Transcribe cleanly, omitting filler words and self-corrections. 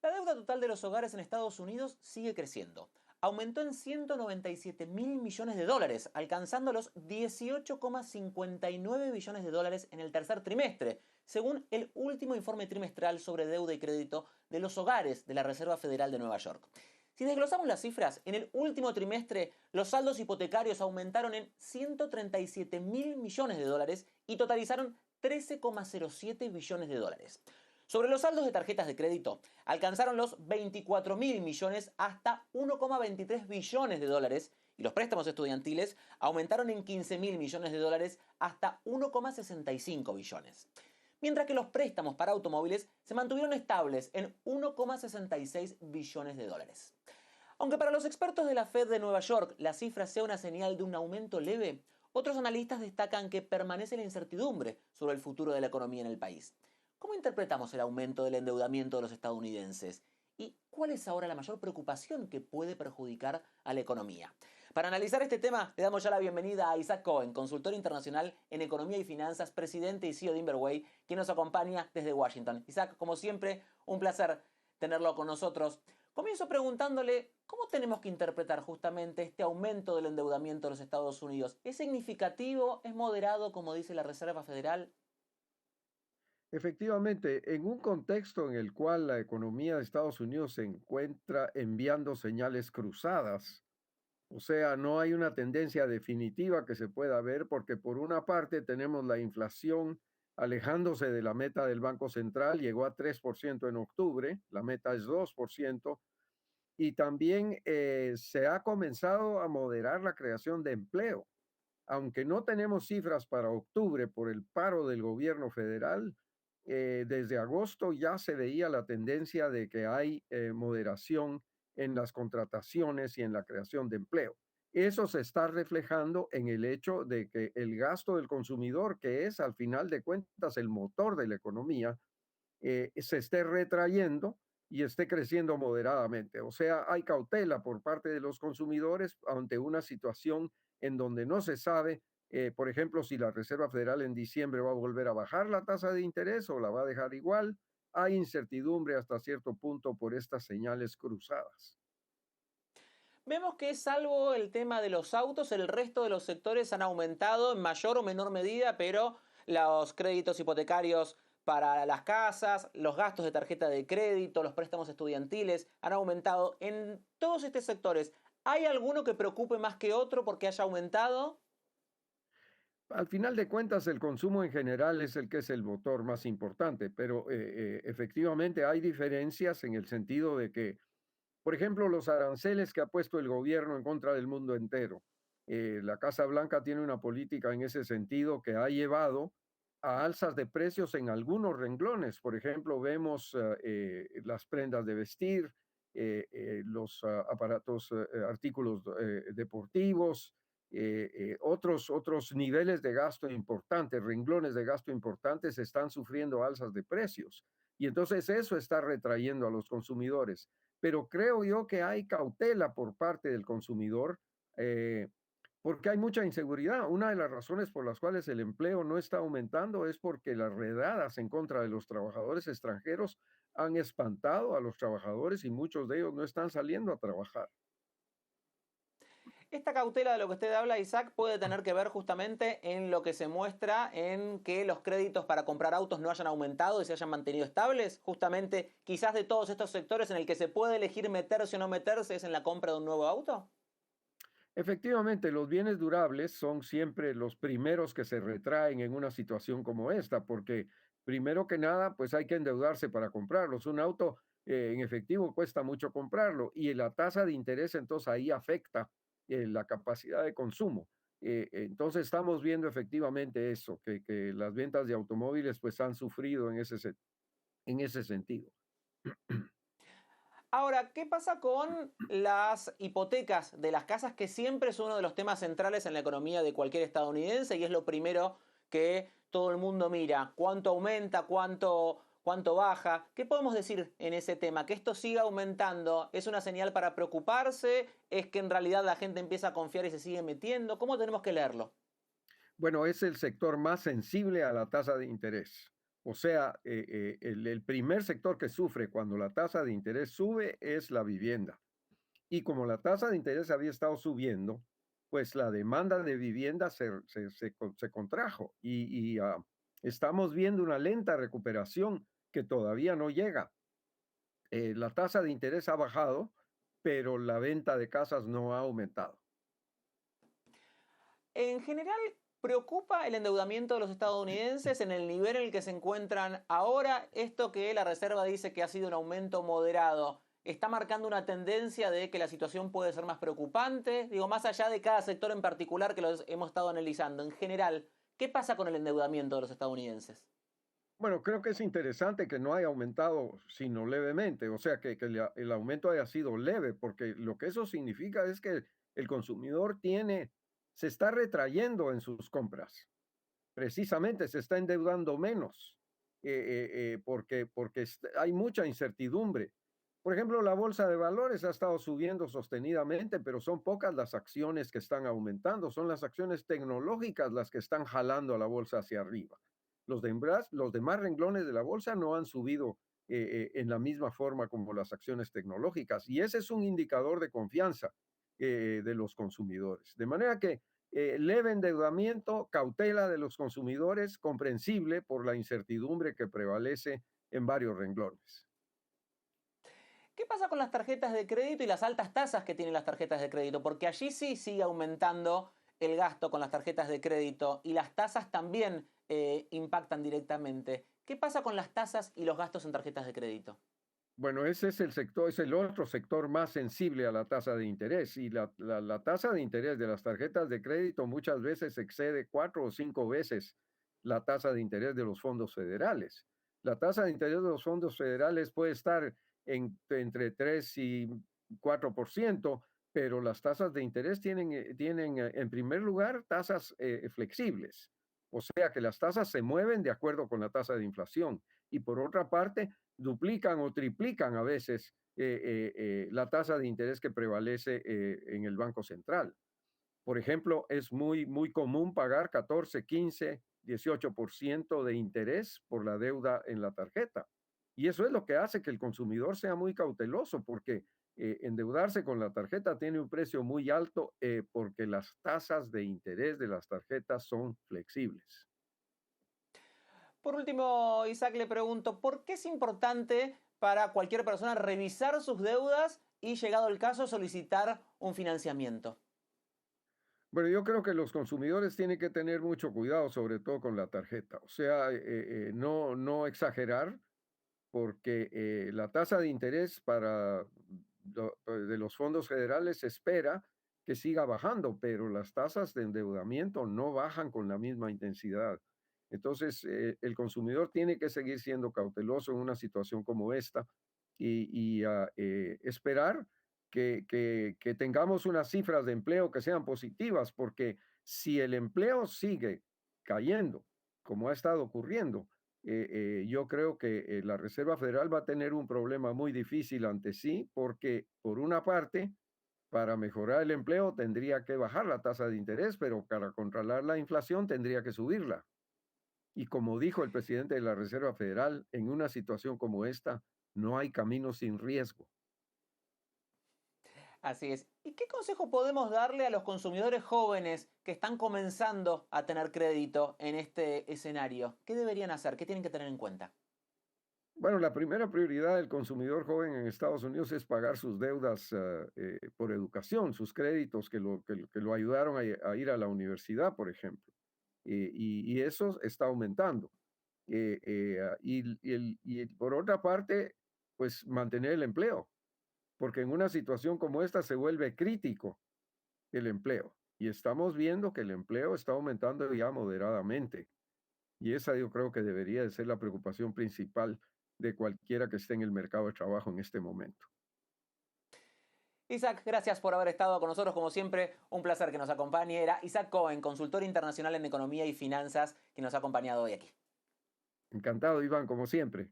La deuda total de los hogares en Estados Unidos sigue creciendo. Aumentó en 197 mil millones de dólares, alcanzando los 18,59 billones de dólares en el tercer trimestre, según el último informe trimestral sobre deuda y crédito de los hogares de la Reserva Federal de Nueva York. Si desglosamos las cifras, en el último trimestre los saldos hipotecarios aumentaron en 137 mil millones de dólares y totalizaron 13,07 billones de dólares. Sobre los saldos de tarjetas de crédito, alcanzaron los 24 mil millones hasta 1,23 billones de dólares y los préstamos estudiantiles aumentaron en 15 mil millones de dólares hasta 1,65 billones. Mientras que los préstamos para automóviles se mantuvieron estables en 1,66 billones de dólares. Aunque para los expertos de la Fed de Nueva York la cifra sea una señal de un aumento leve, otros analistas destacan que permanece la incertidumbre sobre el futuro de la economía en el país. ¿Cómo interpretamos el aumento del endeudamiento de los estadounidenses? ¿Y cuál es ahora la mayor preocupación que puede perjudicar a la economía? Para analizar este tema, le damos ya la bienvenida a Isaac Cohen, consultor internacional en economía y finanzas, presidente y CEO de Inverway, quien nos acompaña desde Washington. Isaac, como siempre, un placer tenerlo con nosotros. Comienzo preguntándole, ¿cómo tenemos que interpretar justamente este aumento del endeudamiento de los Estados Unidos? ¿Es significativo? ¿Es moderado, como dice la Reserva Federal? Efectivamente, en un contexto en el cual la economía de Estados Unidos se encuentra enviando señales cruzadas, o sea, no hay una tendencia definitiva que se pueda ver porque por una parte tenemos la inflación alejándose de la meta del Banco Central, llegó a 3% en octubre, la meta es 2%, y también se ha comenzado a moderar la creación de empleo. Aunque no tenemos cifras para octubre por el paro del gobierno federal, desde agosto ya se veía la tendencia de que hay moderación en las contrataciones y en la creación de empleo. Eso se está reflejando en el hecho de que el gasto del consumidor, que es al final de cuentas el motor de la economía, se esté retrayendo y esté creciendo moderadamente. O sea, hay cautela por parte de los consumidores ante una situación en donde no se sabe, por ejemplo, si la Reserva Federal en diciembre va a volver a bajar la tasa de interés o la va a dejar igual. Hay incertidumbre hasta cierto punto por estas señales cruzadas. Vemos que salvo el tema de los autos, el resto de los sectores han aumentado en mayor o menor medida, pero los créditos hipotecarios para las casas, los gastos de tarjeta de crédito, los préstamos estudiantiles han aumentado. En todos estos sectores, ¿hay alguno que preocupe más que otro porque haya aumentado? Al final de cuentas, el consumo en general es el que es el motor más importante, pero efectivamente hay diferencias en el sentido de que, por ejemplo, los aranceles que ha puesto el gobierno en contra del mundo entero. La Casa Blanca tiene una política en ese sentido que ha llevado a alzas de precios en algunos renglones. Por ejemplo, vemos las prendas de vestir, los aparatos, artículos deportivos, otros niveles de gasto importantes, renglones de gasto importantes están sufriendo alzas de precios. Y entonces eso está retrayendo a los consumidores, pero creo yo que hay cautela por parte del consumidor eh, porque hay mucha inseguridad. Una de las razones por las cuales el empleo no está aumentando es porque las redadas en contra de los trabajadores extranjeros han espantado a los trabajadores y muchos de ellos no están saliendo a trabajar. Esta cautela de lo que usted habla, Isaac, puede tener que ver justamente en lo que se muestra en que los créditos para comprar autos no hayan aumentado y se hayan mantenido estables. Justamente, quizás de todos estos sectores en el que se puede elegir meterse o no meterse es en la compra de un nuevo auto. Efectivamente, los bienes durables son siempre los primeros que se retraen en una situación como esta, porque primero que nada, pues hay que endeudarse para comprarlos. Un auto en efectivo cuesta mucho comprarlo y la tasa de interés entonces ahí afecta la capacidad de consumo. Entonces estamos viendo efectivamente eso, que las ventas de automóviles pues han sufrido en ese sentido. Ahora, ¿qué pasa con las hipotecas de las casas, que siempre es uno de los temas centrales en la economía de cualquier estadounidense y es lo primero que todo el mundo mira? ¿Cuánto aumenta? ¿Cuánto baja? ¿Qué podemos decir en ese tema? ¿Que esto siga aumentando es una señal para preocuparse? ¿Es que en realidad la gente empieza a confiar y se sigue metiendo? ¿Cómo tenemos que leerlo? Bueno, es el sector más sensible a la tasa de interés. O sea, el primer sector que sufre cuando la tasa de interés sube es la vivienda. Y como la tasa de interés había estado subiendo, pues la demanda de vivienda se contrajo y estamos viendo una lenta recuperación que todavía no llega. La tasa de interés ha bajado, pero la venta de casas no ha aumentado. En general, ¿preocupa el endeudamiento de los estadounidenses en el nivel en el que se encuentran ahora? Esto que la Reserva dice que ha sido un aumento moderado, ¿está marcando una tendencia de que la situación puede ser más preocupante? Digo, más allá de cada sector en particular que los hemos estado analizando, en general, ¿qué pasa con el endeudamiento de los estadounidenses? Bueno, creo que es interesante que no haya aumentado sino levemente, o sea, que el aumento haya sido leve, porque lo que eso significa es que el consumidor se está retrayendo en sus compras. Precisamente se está endeudando menos, porque hay mucha incertidumbre. Por ejemplo, la bolsa de valores ha estado subiendo sostenidamente, pero son pocas las acciones que están aumentando, son las acciones tecnológicas las que están jalando a la bolsa hacia arriba. Los demás renglones de la bolsa no han subido en la misma forma como las acciones tecnológicas, y ese es un indicador de confianza de los consumidores. De manera que leve endeudamiento, cautela de los consumidores, comprensible por la incertidumbre que prevalece en varios renglones. ¿Qué pasa con las tarjetas de crédito y las altas tasas que tienen las tarjetas de crédito? Porque allí sí sigue aumentando el gasto con las tarjetas de crédito y las tasas también impactan directamente. ¿Qué pasa con las tasas y los gastos en tarjetas de crédito? Bueno, ese es el sector, es el otro sector más sensible a la tasa de interés y la tasa de interés de las tarjetas de crédito muchas veces excede 4 o 5 veces la tasa de interés de los fondos federales. La tasa de interés de los fondos federales puede estar entre 3 y 4%, pero las tasas de interés tienen en primer lugar tasas flexibles, o sea que las tasas se mueven de acuerdo con la tasa de inflación. Y por otra parte, duplican o triplican a veces la tasa de interés que prevalece en el Banco Central. Por ejemplo, es muy común pagar 14, 15, 18% de interés por la deuda en la tarjeta. Y eso es lo que hace que el consumidor sea muy cauteloso, porque endeudarse con la tarjeta tiene un precio muy alto porque las tasas de interés de las tarjetas son flexibles. Por último, Isaac, le pregunto, ¿por qué es importante para cualquier persona revisar sus deudas y, llegado el caso, solicitar un financiamiento? Bueno, yo creo que los consumidores tienen que tener mucho cuidado, sobre todo con la tarjeta. O sea, no exagerar, porque la tasa de interés de los fondos federales se espera que siga bajando, pero las tasas de endeudamiento no bajan con la misma intensidad. Entonces, el consumidor tiene que seguir siendo cauteloso en una situación como esta y esperar que tengamos unas cifras de empleo que sean positivas, porque si el empleo sigue cayendo, como ha estado ocurriendo, yo creo que la Reserva Federal va a tener un problema muy difícil ante sí, porque por una parte, para mejorar el empleo tendría que bajar la tasa de interés, pero para controlar la inflación tendría que subirla. Y como dijo el presidente de la Reserva Federal, en una situación como esta, no hay camino sin riesgo. Así es. ¿Y qué consejo podemos darle a los consumidores jóvenes que están comenzando a tener crédito en este escenario? ¿Qué deberían hacer? ¿Qué tienen que tener en cuenta? Bueno, la primera prioridad del consumidor joven en Estados Unidos es pagar sus deudas por educación, sus créditos que lo ayudaron a ir a la universidad, por ejemplo. Y eso está aumentando. Y por otra parte, pues mantener el empleo, porque en una situación como esta se vuelve crítico el empleo. Y estamos viendo que el empleo está aumentando ya moderadamente. Y esa yo creo que debería de ser la preocupación principal de cualquiera que esté en el mercado de trabajo en este momento. Isaac, gracias por haber estado con nosotros, como siempre, un placer que nos acompañe. Era Isaac Cohen, consultor internacional en economía y finanzas, que nos ha acompañado hoy aquí. Encantado, Iván, como siempre.